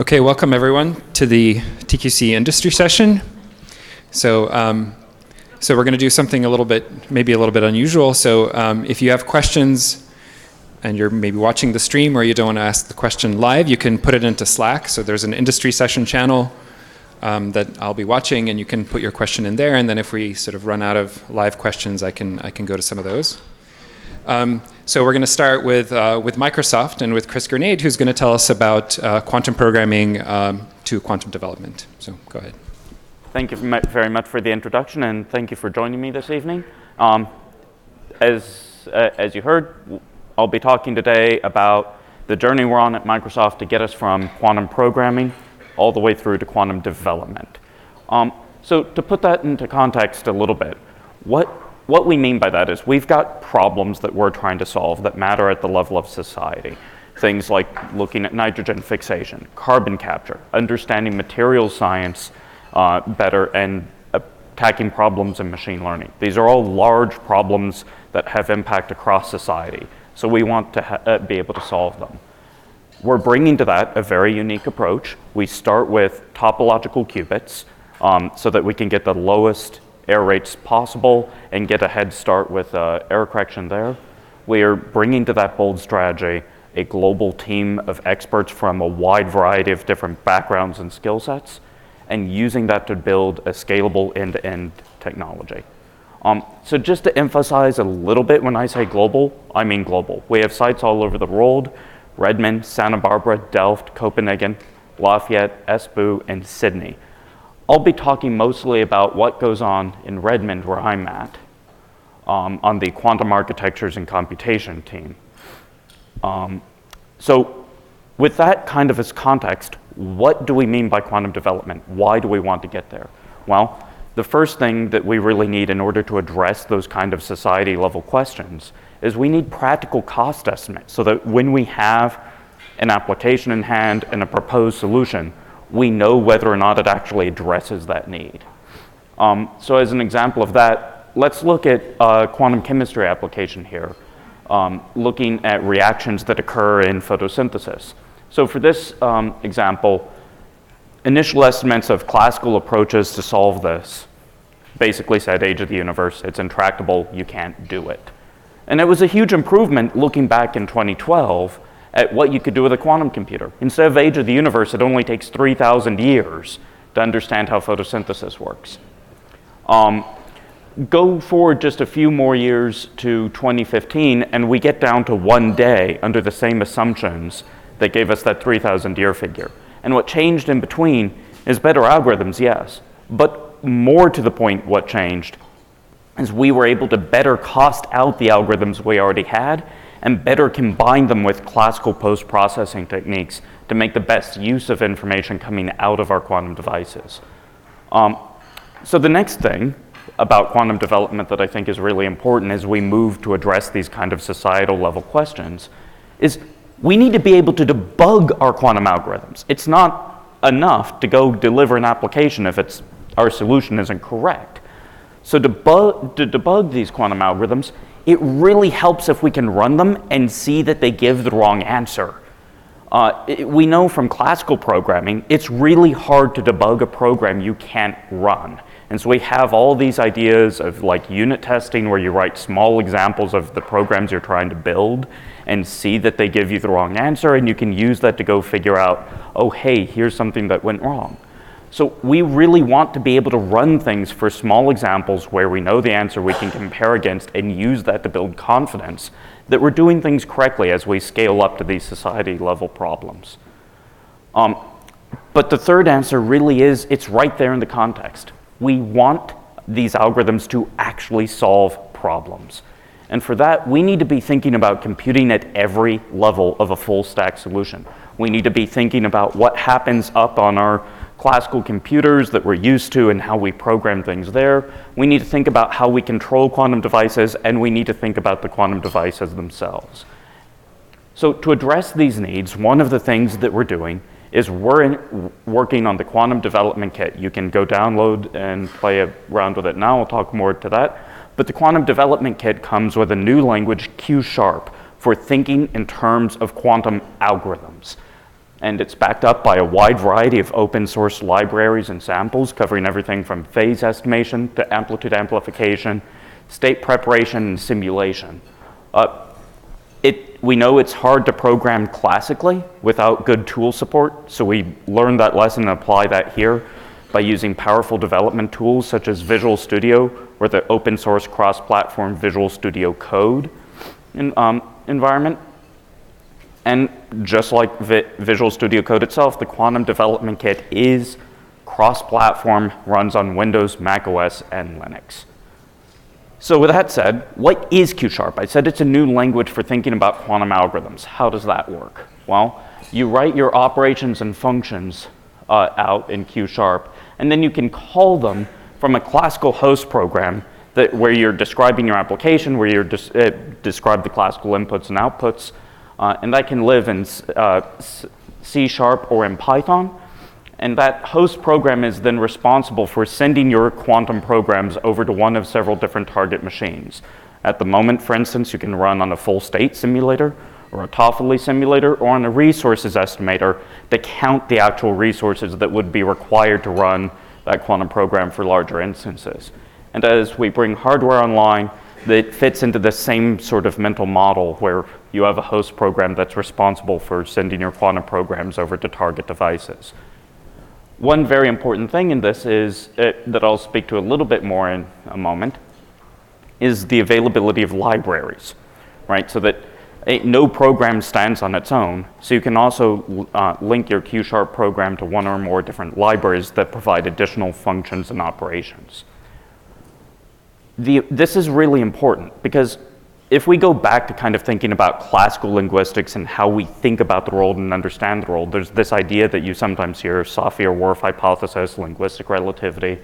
Okay, welcome everyone to the TQC industry session. So we're going to do something maybe a little bit unusual. So if you have questions and you're maybe watching the stream or you don't want to ask the question live, you can put it into Slack. So there's an industry session channel that I'll be watching, and you can put your question in there. And then if we sort of run out of live questions, I can go to some of those. So we're going to start with Microsoft and with Chris Granade, who's going to tell us about quantum programming to quantum development. So go ahead. Thank you very much for the introduction, and thank you for joining me this evening. As you heard, I'll be talking today about the journey we're on at Microsoft to get us from quantum programming all the way through to quantum development. So to put that into context a little bit, what we mean by that is we've got problems that we're trying to solve that matter at the level of society. Things like looking at nitrogen fixation, carbon capture, understanding materials science better, and attacking problems in machine learning. These are all large problems that have impact across society. So we want to be able to solve them. We're bringing to that a very unique approach. We start with topological qubits so that we can get the lowest error rates possible and get a head start with error correction there. We are bringing to that bold strategy a global team of experts from a wide variety of different backgrounds and skill sets, and using that to build a scalable end-to-end technology. So just to emphasize a little bit, when I say global, I mean global. We have sites all over the world: Redmond, Santa Barbara, Delft, Copenhagen, Lafayette, Espoo, and Sydney. I'll be talking mostly about what goes on in Redmond, where I'm at, on the quantum architectures and computation team. So with that kind of as context, what do we mean by quantum development? Why do we want to get there? Well, the first thing that we really need in order to address those kind of society level questions is we need practical cost estimates, so that when we have an application in hand and a proposed solution, we know whether or not it actually addresses that need. So as an example of that, let's look at a quantum chemistry application here, looking at reactions that occur in photosynthesis. So for this example, initial estimates of classical approaches to solve this basically said age of the universe, it's intractable, you can't do it. And it was a huge improvement looking back in 2012 at what you could do with a quantum computer. Instead of age of the universe, it only takes 3,000 years to understand how photosynthesis works. Go forward just a few more years to 2015, and we get down to 1 day under the same assumptions that gave us that 3,000 year figure. And what changed in between is better algorithms, yes, but more to the point, what changed is we were able to better cost out the algorithms we already had and better combine them with classical post-processing techniques to make the best use of information coming out of our quantum devices. So the next thing about quantum development that I think is really important as we move to address these kind of societal level questions is we need to be able to debug our quantum algorithms. It's not enough to go deliver an application if our solution isn't correct. So to debug these quantum algorithms, it really helps if we can run them and see that they give the wrong answer. We know from classical programming, it's really hard to debug a program you can't run. And so we have all these ideas of like unit testing, where you write small examples of the programs you're trying to build and see that they give you the wrong answer, and you can use that to go figure out, oh, hey, here's something that went wrong. So we really want to be able to run things for small examples where we know the answer we can compare against and use that to build confidence that we're doing things correctly as we scale up to these society level problems. But the third answer really is, it's right there in the context. We want these algorithms to actually solve problems. And for that, we need to be thinking about computing at every level of a full stack solution. We need to be thinking about what happens up on our classical computers that we're used to and how we program things there. We need to think about how we control quantum devices, and we need to think about the quantum devices themselves. So to address these needs, one of the things that we're doing is we're working on the quantum development kit. You can go download and play around with it now. I'll talk more to that. But the quantum development kit comes with a new language, Q#, for thinking in terms of quantum algorithms. and it's backed up by a wide variety of open source libraries and samples covering everything from phase estimation to amplitude amplification, state preparation, and simulation. We know it's hard to program classically without good tool support, so we learned that lesson and apply that here by using powerful development tools such as Visual Studio or the open source cross-platform Visual Studio Code environment. And just like Visual Studio Code itself, the Quantum Development Kit is cross-platform, runs on Windows, Mac OS, and Linux. So with that said, what is Q#? I said it's a new language for thinking about quantum algorithms. How does that work? Well, you write your operations and functions out in Q#, and then you can call them from a classical host program where you're describing your application, where you're describe the classical inputs and outputs, and that can live in C# or in Python. And that host program is then responsible for sending your quantum programs over to one of several different target machines. At the moment, for instance, you can run on a full state simulator or a Toffoli simulator or on a resources estimator to count the actual resources that would be required to run that quantum program for larger instances. And as we bring hardware online, that fits into the same sort of mental model where you have a host program that's responsible for sending your quantum programs over to target devices. One very important thing in this is, that I'll speak to a little bit more in a moment, is the availability of libraries, right? So that no program stands on its own. So you can also link your Q# program to one or more different libraries that provide additional functions and operations. This is really important because if we go back to kind of thinking about classical linguistics and how we think about the world and understand the world, there's this idea that you sometimes hear, Safi-Whorf hypothesis, linguistic relativity,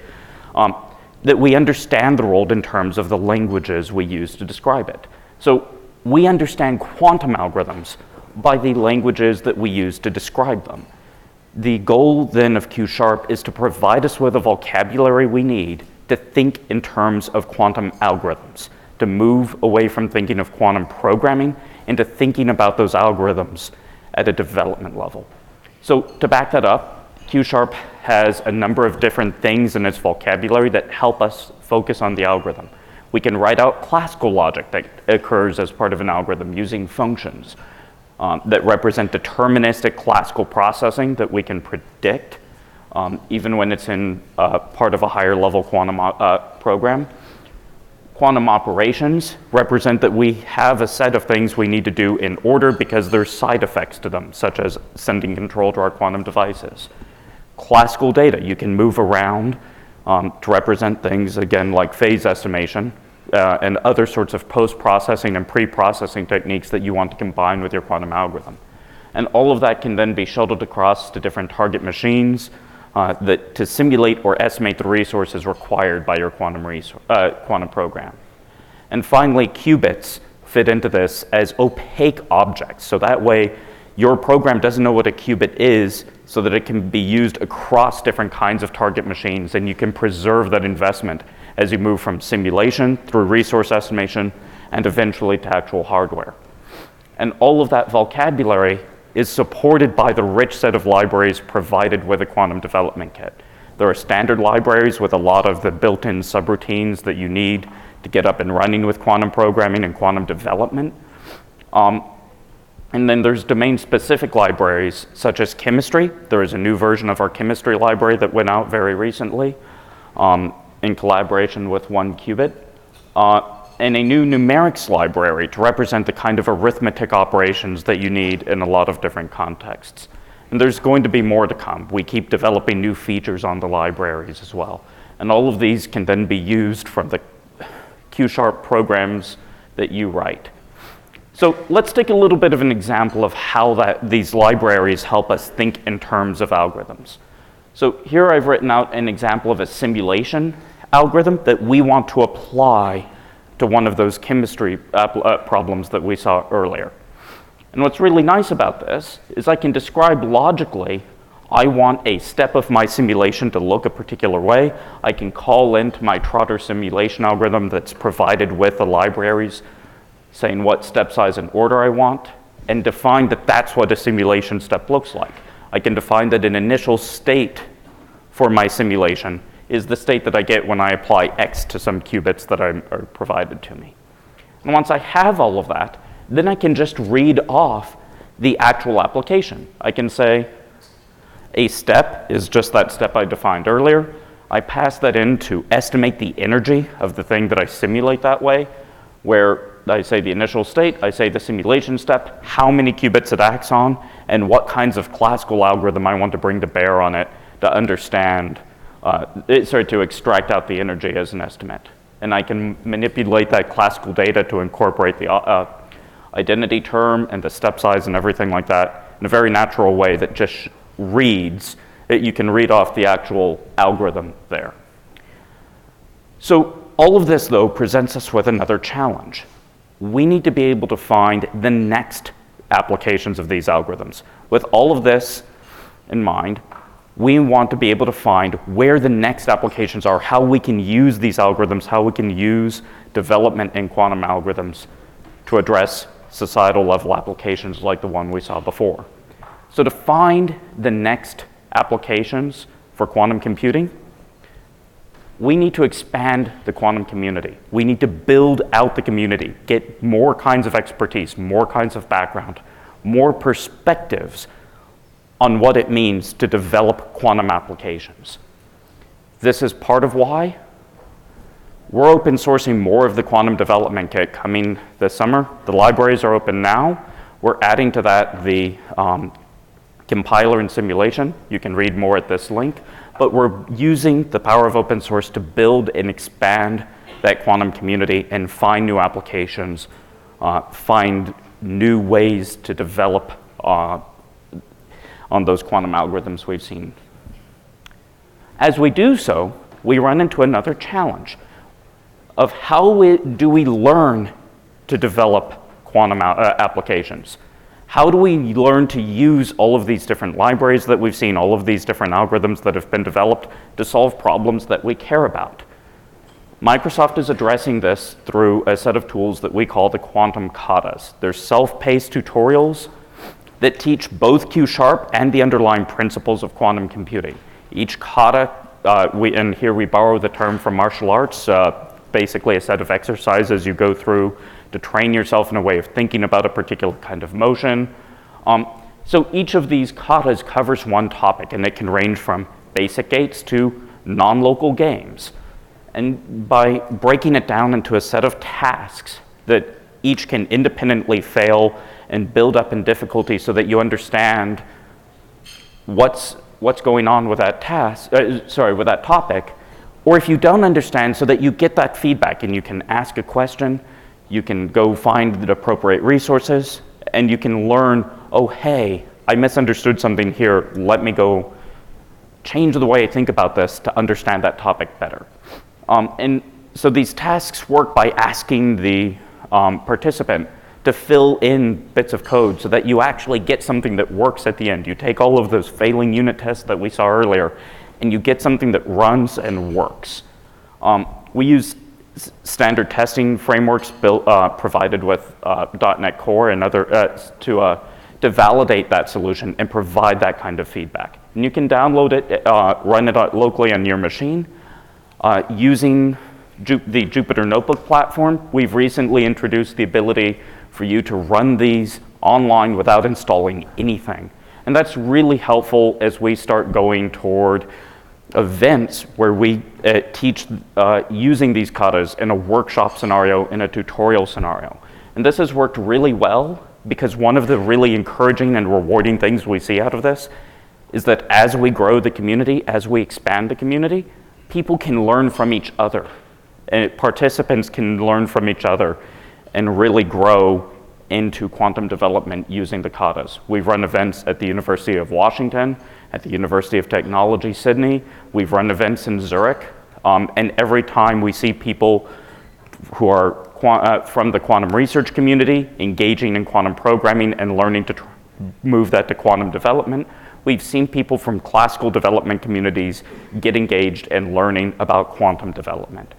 that we understand the world in terms of the languages we use to describe it. So we understand quantum algorithms by the languages that we use to describe them. The goal then of Q# is to provide us with a vocabulary we need to think in terms of quantum algorithms, to move away from thinking of quantum programming into thinking about those algorithms at a development level. So to back that up, Q# has a number of different things in its vocabulary that help us focus on the algorithm. We can write out classical logic that occurs as part of an algorithm using functions that represent deterministic classical processing that we can predict even when it's in part of a higher level quantum program. Quantum operations represent that we have a set of things we need to do in order because there's side effects to them, such as sending control to our quantum devices. Classical data, you can move around to represent things, again, like phase estimation and other sorts of post-processing and pre-processing techniques that you want to combine with your quantum algorithm. And all of that can then be shuttled across to different target machines to simulate or estimate the resources required by your quantum program. And finally, qubits fit into this as opaque objects. So that way, your program doesn't know what a qubit is so that it can be used across different kinds of target machines, and you can preserve that investment as you move from simulation through resource estimation and eventually to actual hardware. And all of that vocabulary is supported by the rich set of libraries provided with a quantum development kit. There are standard libraries with a lot of the built-in subroutines that you need to get up and running with quantum programming and quantum development. And then there's domain-specific libraries such as chemistry. There is a new version of our chemistry library that went out very recently in collaboration with 1QBit. And a new numerics library to represent the kind of arithmetic operations that you need in a lot of different contexts. And there's going to be more to come. We keep developing new features on the libraries as well. And all of these can then be used from the Q# programs that you write. So let's take a little bit of an example of how these libraries help us think in terms of algorithms. So here I've written out an example of a simulation algorithm that we want to apply to one of those chemistry problems that we saw earlier. And what's really nice about this is I can describe logically, I want a step of my simulation to look a particular way. I can call into my Trotter simulation algorithm that's provided with the libraries, saying what step size and order I want, and define that that's what a simulation step looks like. I can define that an initial state for my simulation is the state that I get when I apply X to some qubits that are provided to me. And once I have all of that, then I can just read off the actual application. I can say a step is just that step I defined earlier. I pass that in to estimate the energy of the thing that I simulate that way, where I say the initial state, I say the simulation step, how many qubits it acts on, and what kinds of classical algorithm I want to bring to bear on it to understand, to extract out the energy as an estimate. And I can manipulate that classical data to incorporate the identity term and the step size and everything like that in a very natural way that just reads, you can read off the actual algorithm there. So all of this, though, presents us with another challenge. We need to be able to find the next applications of these algorithms. With all of this in mind, we want to be able to find where the next applications are, how we can use these algorithms, how we can use development in quantum algorithms to address societal level applications like the one we saw before. So to find the next applications for quantum computing, we need to expand the quantum community. We need to build out the community, get more kinds of expertise, more kinds of background, more perspectives on what it means to develop quantum applications. This is part of why we're open sourcing more of the quantum development kit coming this summer. The libraries are open now. We're adding to that the compiler and simulation. You can read more at this link. But we're using the power of open source to build and expand that quantum community and find new applications, find new ways to develop on those quantum algorithms we've seen. As we do so, we run into another challenge of how do we learn to develop quantum applications? How do we learn to use all of these different libraries that we've seen, all of these different algorithms that have been developed to solve problems that we care about? Microsoft is addressing this through a set of tools that we call the quantum katas. They're self-paced tutorials that teach both Q# and the underlying principles of quantum computing. Each kata, and here we borrow the term from martial arts, basically a set of exercises you go through to train yourself in a way of thinking about a particular kind of motion. So each of these katas covers one topic, and it can range from basic gates to non-local games. And by breaking it down into a set of tasks that each can independently fail and build up in difficulty so that you understand what's going on with that with that topic, or if you don't understand, so that you get that feedback and you can ask a question, you can go find the appropriate resources, and you can learn, oh, hey, I misunderstood something here. Let me go change the way I think about this to understand that topic better. And so these tasks work by asking the participant to fill in bits of code so that you actually get something that works at the end. You take all of those failing unit tests that we saw earlier, and you get something that runs and works. We use standard testing frameworks provided with .NET Core and other to validate that solution and provide that kind of feedback. And you can download it, run it locally on your machine. Using the Jupyter Notebook platform, we've recently introduced the ability for you to run these online without installing anything. And that's really helpful as we start going toward events where we teach using these katas in a workshop scenario, in a tutorial scenario. And this has worked really well because one of the really encouraging and rewarding things we see out of this is that as we grow the community, as we expand the community, people can learn from each other. And participants can learn from each other and really grow into quantum development using the katas. We've run events at the University of Washington, at the University of Technology, Sydney. We've run events in Zurich. And every time we see people who are from the quantum research community engaging in quantum programming and learning to move that to quantum development, we've seen people from classical development communities get engaged and learning about quantum development.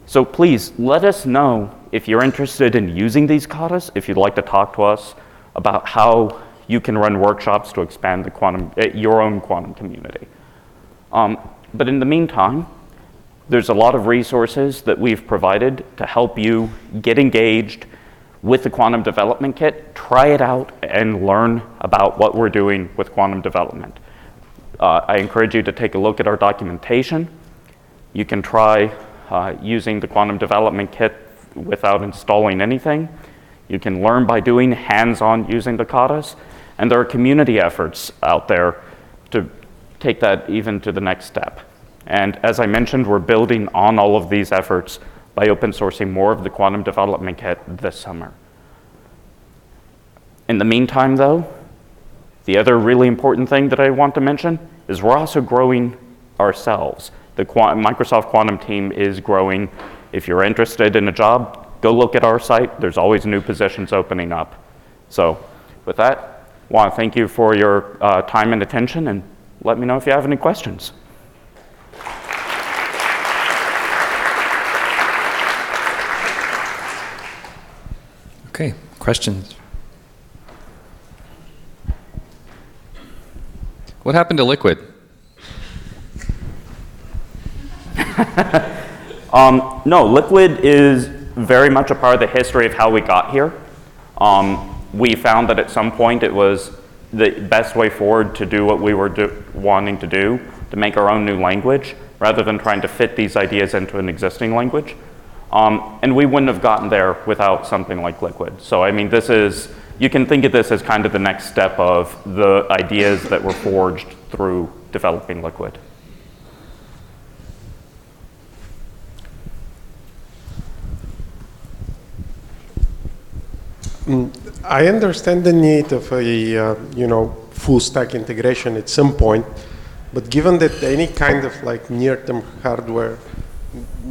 So please let us know if you're interested in using these katas, if you'd like to talk to us about how you can run workshops to expand the your own quantum community. But in the meantime, there's a lot of resources that we've provided to help you get engaged with the Quantum Development Kit, try it out, and learn about what we're doing with quantum development. I encourage you to take a look at our documentation. You can try using the Quantum Development Kit without installing anything. You can learn by doing hands-on using the katas, and there are community efforts out there to take that even to the next step. And as I mentioned, we're building on all of these efforts by open sourcing more of the Quantum Development Kit this summer. In the meantime, though, the other really important thing that I want to mention is we're also growing ourselves. The Microsoft Quantum team is growing. If you're interested in a job, go look at our site. There's always new positions opening up. So with that, I want to thank you for your time and attention, and let me know if you have any questions. Okay, questions? What happened to Liquid? No, Liquid is very much a part of the history of how we got here. We found that at some point it was the best way forward to do what we were wanting to do, to make our own new language, rather than trying to fit these ideas into an existing language. And we wouldn't have gotten there without something like Liquid. So I mean, you can think of this as kind of the next step of the ideas that were forged through developing Liquid. I understand the need of a full stack integration at some point, but given that any kind of like near-term hardware,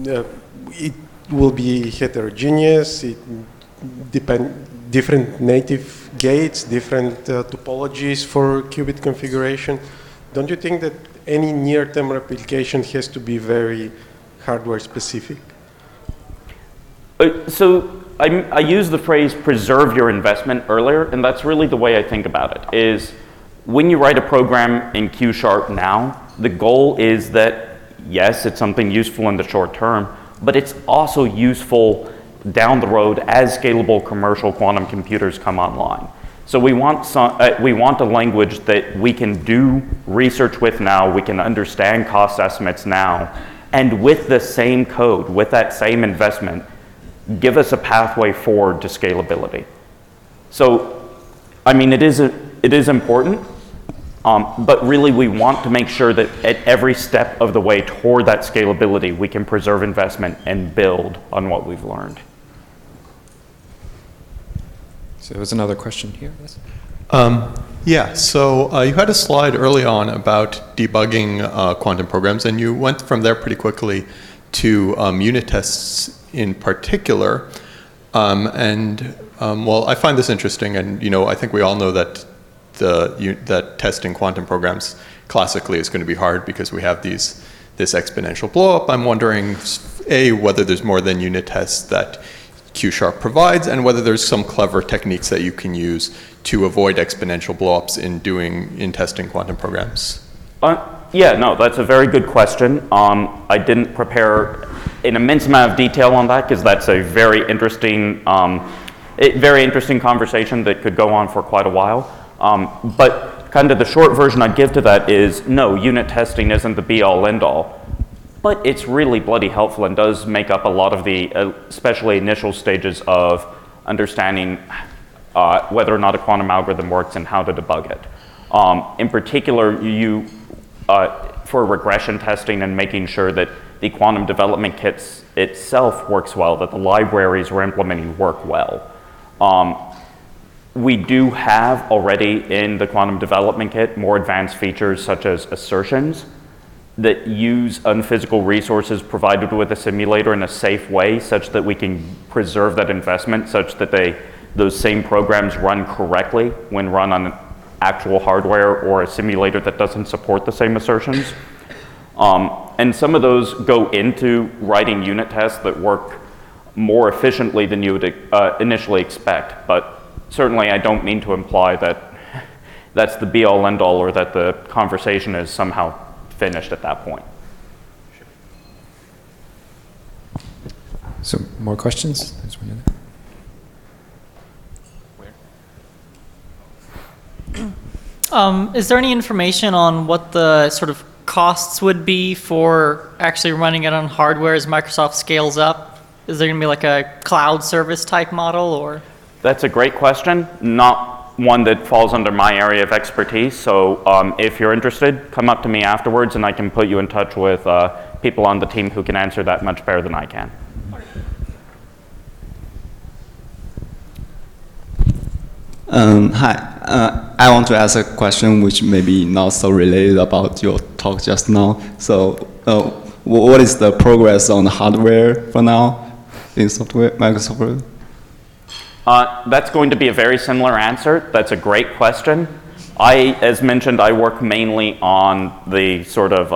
it will be heterogeneous. It different native gates, different topologies for qubit configuration. Don't you think that any near-term replication has to be very hardware specific? So I used the phrase preserve your investment earlier, and that's really the way I think about it, is when you write a program in Q# now, the goal is that, yes, it's something useful in the short term, but it's also useful down the road as scalable commercial quantum computers come online. So we want a language that we can do research with now, we can understand cost estimates now, and with the same code, with that same investment, give us a pathway forward to scalability. So, I mean, it is important, but really we want to make sure that at every step of the way toward that scalability, we can preserve investment and build on what we've learned. So there was another question here. Yes? Yeah, so you had a slide early on about debugging quantum programs, and you went from there pretty quickly to unit tests in particular. Well, I find this interesting, and I think we all know that that testing quantum programs classically is going to be hard because we have this exponential blowup. I'm wondering, A, whether there's more than unit tests that Q# provides, and whether there's some clever techniques that you can use to avoid exponential blowups in testing quantum programs. Yeah, no, that's a very good question. I didn't prepare an immense amount of detail on that because that's a very interesting conversation that could go on for quite a while. But kind of the short version I'd give to that is, no, unit testing isn't the be-all, end-all. But it's really bloody helpful and does make up a lot of the, especially initial stages of understanding whether or not a quantum algorithm works and how to debug it. In particular, for regression testing and making sure that the quantum development kit itself works well, that the libraries we're implementing work well. We do have already in the quantum development kit more advanced features such as assertions that use unphysical resources provided with a simulator in a safe way such that we can preserve that investment such that those same programs run correctly when run on actual hardware or a simulator that doesn't support the same assertions. And some of those go into writing unit tests that work more efficiently than you would initially expect. But certainly I don't mean to imply that that's the be-all, end-all, or that the conversation is somehow finished at that point. So more questions? There's one Is there any information on what the sort of costs would be for actually running it on hardware as Microsoft scales up? Is there going to be like a cloud service type model, or? That's a great question. Not one that falls under my area of expertise. So if you're interested, come up to me afterwards and I can put you in touch with people on the team who can answer that much better than I can. Hi, I want to ask a question which may be not so related about your talk just now. So what is the progress on the hardware for now in software, Microsoft? That's going to be a very similar answer. That's a great question. As mentioned, I work mainly on the sort of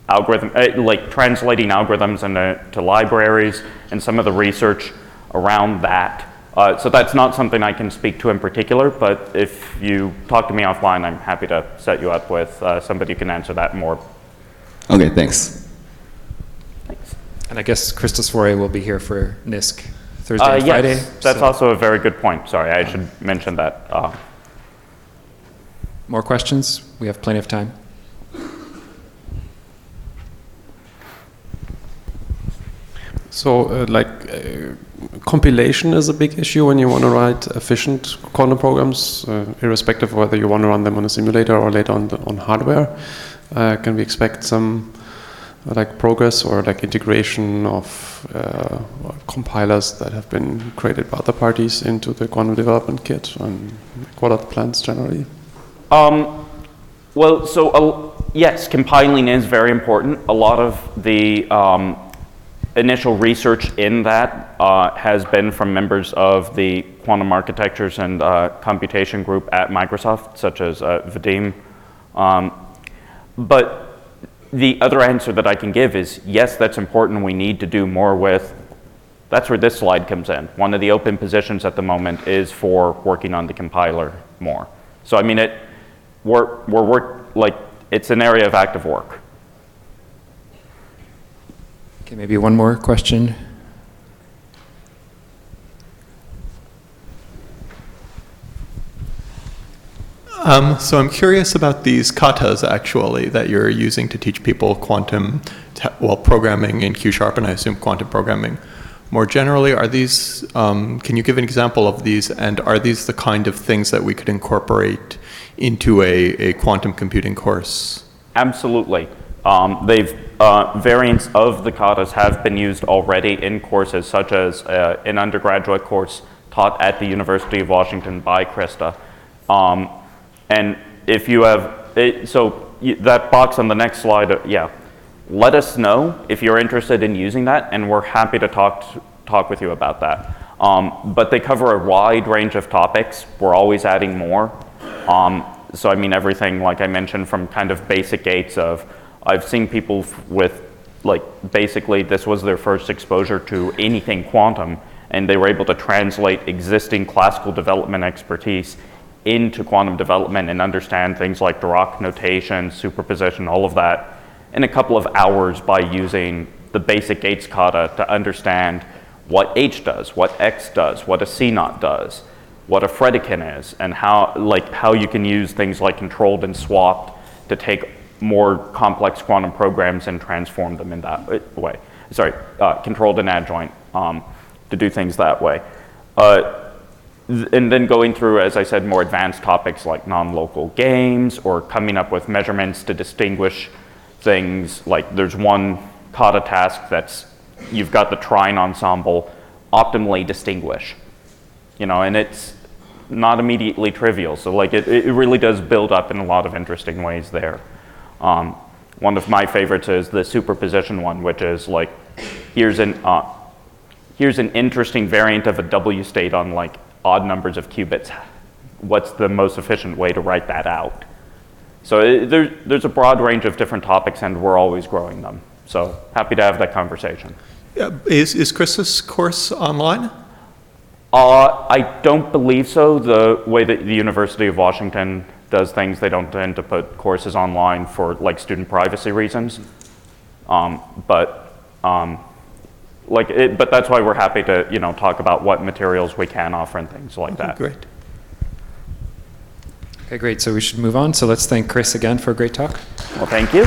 algorithm, like translating algorithms into libraries and some of the research around that. So that's not something I can speak to in particular, but if you talk to me offline, I'm happy to set you up with somebody who can answer that more. Okay, thanks. Thanks. And I guess Christos Foray will be here for NISC Thursday and Friday. Yes, that's also a very good point. Sorry, I should mention that. More questions? We have plenty of time. So, compilation is a big issue when you want to write efficient quantum programs, irrespective of whether you want to run them on a simulator or later on hardware. Can we expect some progress or integration of compilers that have been created by other parties into the quantum development kit? And what are the plans generally? Well, so yes, compiling is very important. A lot of the initial research in that has been from members of the quantum architectures and computation group at Microsoft, such as Vadim. But the other answer that I can give is, yes, that's important. We need to do more with, that's where this slide comes in. One of the open positions at the moment is for working on the compiler more. So I mean, it's an area of active work. Okay, maybe one more question. So I'm curious about these katas actually that you're using to teach people quantum, programming in Q# and I assume quantum programming. More generally, are these, can you give an example of these, and are these the kind of things that we could incorporate into a quantum computing course? Absolutely. Variants of the katas have been used already in courses, such as an undergraduate course taught at the University of Washington by Krista. And if you have, that box on the next slide, let us know if you're interested in using that, and we're happy to talk with you about that. But they cover a wide range of topics. We're always adding more. So I mean, everything, like I mentioned, from kind of basic gates of, I've seen people with, basically this was their first exposure to anything quantum, and they were able to translate existing classical development expertise into quantum development and understand things like Dirac notation, superposition, all of that in a couple of hours by using the basic gates kata to understand what H does, what X does, what a C0 does, what a Fredekin is, and how you can use things like controlled and swapped to take more complex quantum programs and transform them in that way. Sorry, controlled and adjoint to do things that way. And then going through, as I said, more advanced topics like non-local games or coming up with measurements to distinguish things. Like there's one kata task that's, you've got the trine ensemble optimally distinguish, and it's not immediately trivial. So it really does build up in a lot of interesting ways there. One of my favorites is the superposition one, which is here's an interesting variant of a W state on odd numbers of qubits. What's the most efficient way to write that out? So there's a broad range of different topics, and we're always growing them. So happy to have that conversation. Is Chris's course online? I don't believe so. The way that the University of Washington does things, they don't tend to put courses online for like student privacy reasons. But that's why we're happy to talk about what materials we can offer and things like that. Great. Okay, great. So we should move on. So let's thank Chris again for a great talk. Well, thank you.